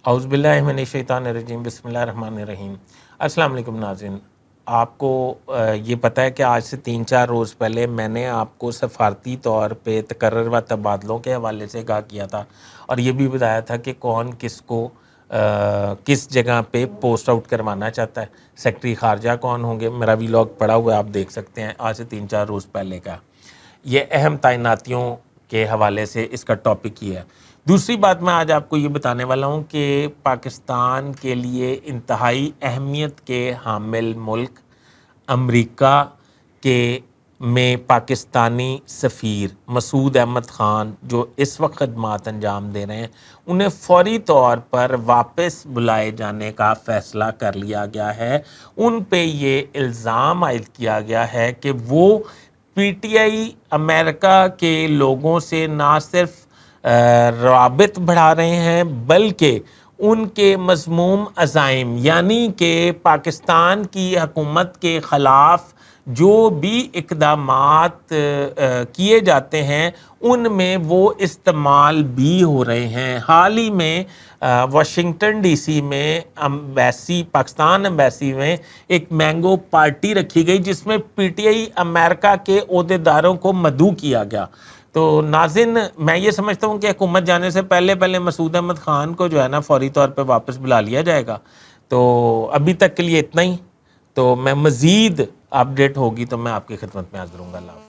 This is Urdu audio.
اعوذ باللہ من الشیطان الرجیم، بسم اللہ الرحمن الرحیم۔ السلام علیکم ناظرین، آپ کو یہ پتہ ہے کہ آج سے 3-4 روز پہلے میں نے آپ کو سفارتی طور پہ تقرر و تبادلوں کے حوالے سے آگاہ کیا تھا، اور یہ بھی بتایا تھا کہ کون کس کو کس جگہ پہ پوسٹ آؤٹ کروانا چاہتا ہے، سیکٹری خارجہ کون ہوں گے۔ میرا ویلاگ پڑا ہوا ہے، آپ دیکھ سکتے ہیں، آج سے 3-4 روز پہلے کا۔ یہ اہم تعیناتیوں کے حوالے سے اس کا ٹاپک یہ ہے۔ دوسری بات میں آج آپ کو یہ بتانے والا ہوں کہ پاکستان کے لیے انتہائی اہمیت کے حامل ملک امریکہ کے میں پاکستانی سفیر مسعود احمد خان جو اس وقت خدمات انجام دے رہے ہیں، انہیں فوری طور پر واپس بلائے جانے کا فیصلہ کر لیا گیا ہے۔ ان پہ یہ الزام عائد کیا گیا ہے کہ وہ پی ٹی آئی امریکہ کے لوگوں سے نہ صرف روابط بڑھا رہے ہیں بلکہ ان کے مذموم عزائم، یعنی کہ پاکستان کی حکومت کے خلاف جو بھی اقدامات کیے جاتے ہیں ان میں وہ استعمال بھی ہو رہے ہیں۔ حال ہی میں واشنگٹن ڈی سی میں پاکستان ایمبیسی میں ایک مینگو پارٹی رکھی گئی جس میں پی ٹی آئی امریکہ کے عہدیداروں کو مدعو کیا گیا۔ تو ناظرین، میں یہ سمجھتا ہوں کہ حکومت جانے سے پہلے مسعود احمد خان کو جو ہے نا فوری طور پہ واپس بلا لیا جائے گا۔ تو ابھی تک کے لیے اتنا ہی، تو میں مزید اپڈیٹ ہوگی تو میں آپ کی خدمت میں حاضر ہوں گا۔ اللہ حافظ۔